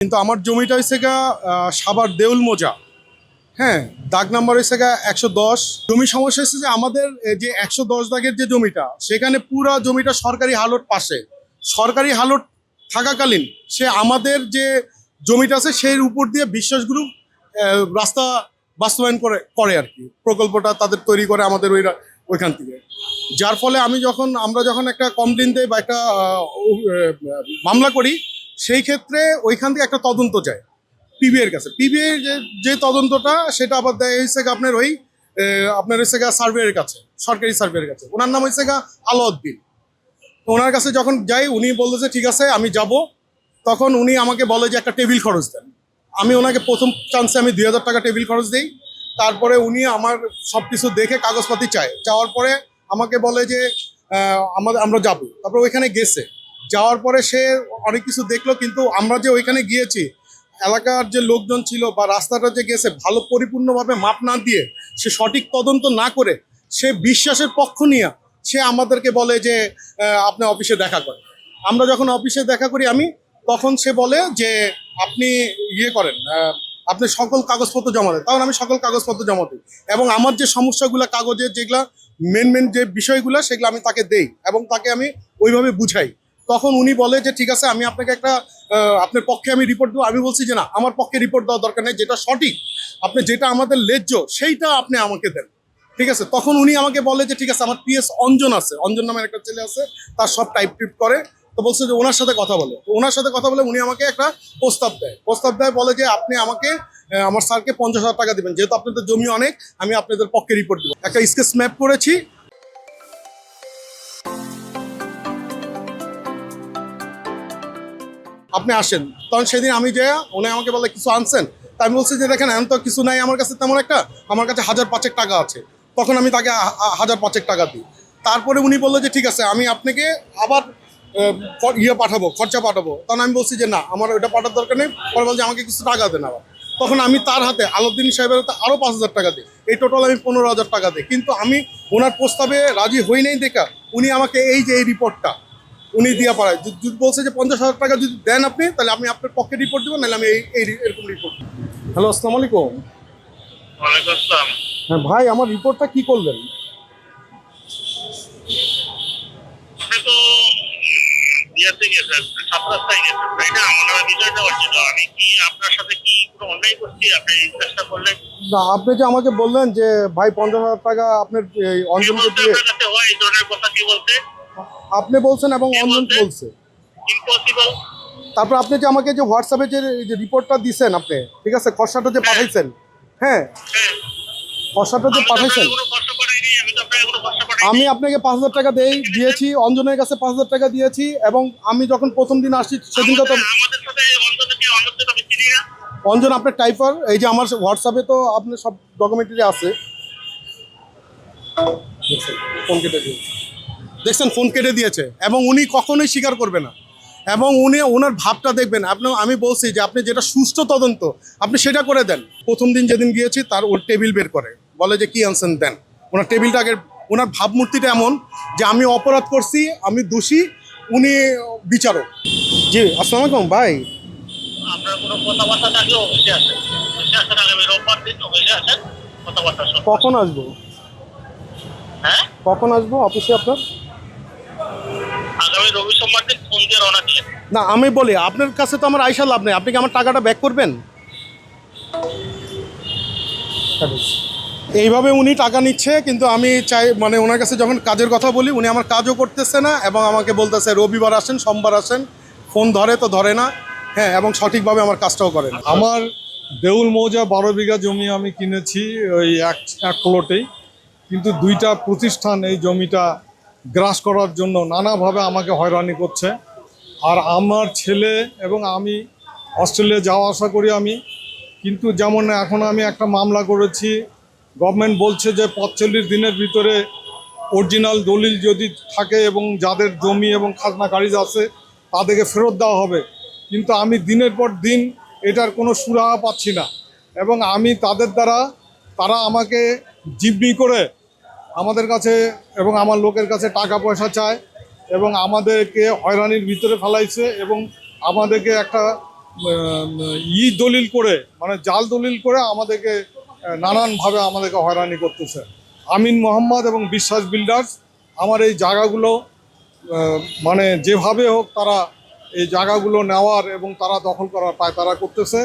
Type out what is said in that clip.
কিন্তু আমার জমিটা হয়েছে গা সাভার দেউল মোজা। হ্যাঁ, দাগ নাম্বার হয়েছে গা 110। জমি সমস্যা হচ্ছে যে আমাদের যে 110 দাগের যে জমিটা, সেখানে পুরা জমিটা সরকারি হালট পাশে। সরকারি হালট থাকাকালীন সে আমাদের যে জমিটা আছে সেই উপর দিয়ে বিশ্বাস গ্রুপ রাস্তা বাস্তবায়ন করে করে আর কি, প্রকল্পটা তাদের তৈরি করে আমাদের ওইখান থেকে। যার ফলে আমরা যখন একটা কমপ্লেন দেই বা একটা মামলা করি, সেই ক্ষেত্রে ওইখান থেকে একটা তদন্ত যায় পিবিএ এর কাছে। পিবিএ যে তদন্তটা সেটা আবার দেয় হয়েছে আপনার আপনার হচ্ছে সার্ভেয়ের কাছে, সরকারি সার্ভেয়ের কাছে। ওনার নাম হচ্ছে আলাউদ্দিন। ওনার কাছে যখন যাই, উনি বললো যে ঠিক আছে আমি যাব। তখন উনি আমাকে বলে যে একটা টেবিল খরচ দেন। আমি ওনাকে প্রথম চান্সে আমি 2000 টাকা টেবিল খরচ দিই। তারপরে উনি আমার সব কিছু দেখে কাগজপাতি চায়। চাওয়ার পরে আমাকে বলে যে আমরা যাবো। তারপরে ওইখানে গেছে। যাওয়ার পরে সে অনেক কিছু দেখলো, কিন্তু আমরা যে ওইখানে গিয়েছি, এলাকার যে লোকজন ছিল বা রাস্তাটা যে গেছে ভালো পরিপূর্ণভাবে মাপ না দিয়ে, সে সঠিক তদন্ত না করে, সে বিশ্বাসের পক্ষ নিয়ে সে আমাদেরকে বলে যে আপনি অফিসে দেখা করেন। আমরা যখন অফিসে দেখা করি তখন সে বলে যে আপনি করেন, আপনি সকল কাগজপত্র জমা দেন। তখন আমি সকল কাগজপত্র জমা দিই এবং আমার যে সমস্যাগুলো কাগজের যেগুলা মেন যে বিষয়গুলো সেগুলো আমি তাকে দেই এবং তাকে আমি ওইভাবে বুঝাই। তখন উনি বলে যে ঠিক আছে আমি আপনাকে একটা আপনার পক্ষে আমি রিপোর্ট দেবো। আমি বলছি যে না, আমার পক্ষে রিপোর্ট দেওয়ার দরকার নেই, যেটা সঠিক, আপনি যেটা আমাদের ন্যায্য সেইটা আপনি আমাকে দেন। ঠিক আছে, তখন উনি আমাকে বলে যে ঠিক আছে, আমার পিএস অঞ্জন আছে, অঞ্জন নামের একটা ছেলে আছে, তার সব টাইপ করে। তো বলছে যে ওনার সাথে কথা বলে। তো ওনার সাথে কথা বলে উনি আমাকে একটা প্রস্তাব দেয়, বলে যে আপনি আমাকে আমার স্যারকে 50,000 টাকা দিবেন, যেহেতু আপনাদের জমি অনেক, আমি আপনাদের পক্ষে রিপোর্ট দেবো। একটা স্কেচ ম্যাপ করেছি। আপনি আসেন। তখন সেদিন আমি যে উনি আমাকে বলে কিছু আনছেন, তা আমি বলছি যে দেখেন এখন তো কিছু নাই আমার কাছে তেমন একটা, আমার কাছে 1,500 টাকা আছে। তখন আমি তাকে 1,500 টাকা দিই। তারপরে উনি বললো যে ঠিক আছে আমি আপনাকে আবার খরচা পাঠাবো। তখন আমি বলছি যে না, আমার ওইটা পাঠার দরকার নেই। পরে বলছে আমাকে কিছু টাকা দেন আবার। তখন আমি তার হাতে আলাউদ্দিন সাহেবের হাতে আরও 5,000 টাকা দিই। এই টোটাল আমি 15,000 টাকা দিই। কিন্তু আমি ওনার প্রস্তাবে রাজি হই নাই দেখা উনি আমাকে এই যে এই রিপোর্টটা উনি দিয়ে পাঠায়। যদি বলছে যে 50,000 টাকা যদি দেন আপনি, তাহলে আমি আপনার পক্ষে রিপোর্ট দেবো, নাহলে আমি এরকম রিপোর্ট। হ্যালো, আসসালামু আলাইকুম। ওয়ালাইকুম আসসালাম। হ্যাঁ ভাই, আমার রিপোর্টটা কি করলেন? আপনি তো ইয়েতে গেছেন, সাত রাস্তায় গেছেন, তাই না? আমার বিষয়টা হচ্ছিল আমি কি আপনার সাথে কি কোনো অন্যায় করছি? আপনি এই চেষ্টা করলেন না, আপনি যে আমাকে বললেন যে ভাই 50,000 টাকা আপনার এই কি অঞ্জনকে বলতে, দিয়ে, আপনার কাছে হয় এই ধরনের কথা কি বলতে? আপনি বলছেন এবং কি অঞ্জন বলতে? বলছে। ইম্পসিবল। তারপর আপনি যে আমাকে যে হোয়াটসঅ্যাপে যে রিপোর্টটা দিছেন আপনি, ঠিক আছে, খসড়াটা যে পাঠাইছেন, হ্যাঁ, হ্যাঁ, খসড়াটা যে আমি তো পাঠাইছেন, আপনাকে কোনো কষ্ট পাঠাইনি, আমি তো আপনাকে কোনো কষ্ট পাঠাইনি। আমি আপনাকে 5,000 টাকা দিয়েছি, অঞ্জনের কাছে 5,000 টাকা দিয়েছি। এবং আমি যখন প্রথম দিন আসছি সেদিনকে তো আমাদের সাথে অন্তত আমি চিনি না। অঞ্জন আপনার টাইপার, এই যে আমার হোয়াটসঅ্যাপে তো আপনার সব ডকুমেন্টারি আছে। ফোন কেটে দিয়েছে, দেখছেন ফোন কেটে দিয়েছে। এবং উনি কখনোই স্বীকার করবে না, এবং ওনার ভাবটা দেখবেন। আমি বলছি যে আপনি যেটা সুষ্ঠু তদন্ত আপনি সেটা করে দেন। প্রথম দিন যেদিন গিয়েছি তার ওর টেবিল বের করে বলে যে কি আনছেন দেন। ওনার টেবিলটা আগে, ওনার ভাবমূর্তিটা এমন যে আমি অপরাধ করছি, আমি দোষী, উনি বিচারক। জি, আসসালামু আলাইকুম ভাই। আপনার কোনো কথাবার্তা থাকলে অফিসে আসেন, অফিসে আসেন, আগামী রোববার দিন অফিসে আসেন, কথাবার্তা শুনুন। কখন আসবো? হ্যাঁ, কখন আসবো অফিসে আপনার? আগামী রবি সোমবার দিন ফোন দিয়ে রওনা দিলেন। না, আমি বলি আপনার কাছে তো আমার আইসা লাভ নেই। আপনি কি আমার টাকাটা ব্যাক করবেন? এইভাবে উনি টাকা নিচ্ছে, কিন্তু আমি চাই মানে ওনার কাছে যখন কাজের কথা বলি উনি আমার কাজও করতেছে না এবং আমাকে বলতেছে রবিবার আসেন, সোমবার আসেন। ফোন ধরে তো ধরে না, হ্যাঁ, এবং সঠিকভাবে আমার কাজটাও করেন। আমার দেউল মৌজা 12 বিঘা জমি আমি কিনেছি ওই এক প্লটেই, কিন্তু দুইটা প্রতিষ্ঠান এই জমিটা গ্রাস করার জন্য নানাভাবে আমাকে হয়রানি করছে। আর আমার ছেলে এবং আমি অস্ট্রেলিয়া যাওয়া আসা করি আমি, কিন্তু যেমন এখন আমি একটা মামলা করেছি, গভর্নমেন্ট বলছে যে 45 দিনের ভিতরে অরিজিনাল দলিল যদি থাকে এবং যাদের জমি এবং খাজনা খারিজ আছে তাদেরকে ফেরত দেওয়া হবে। কিন্তু আমি দিনের পর দিন এটার কোনো সুরাহা পাচ্ছি না, এবং আমি তারা আমাকে জিম্মি করে আমাদের কাছে এবং আমার লোকের কাছে টাকা পয়সা চায় এবং আমাদেরকে হয়রানির ভিতরে ফেলাইছে এবং আমাদেরকে একটা দলিল করে মানে জাল দলিল করে আমাদেরকে নানানভাবে আমাদেরকে হয়রানি করতেছে। আমিন মোহাম্মদ এবং বিশ্বাস বিল্ডার্স আমার এই জায়গাগুলো মানে যেভাবে হোক তারা এই জায়গাগুলো নেওয়ার এবং তারা দখল করার পায় তারা করতেছে।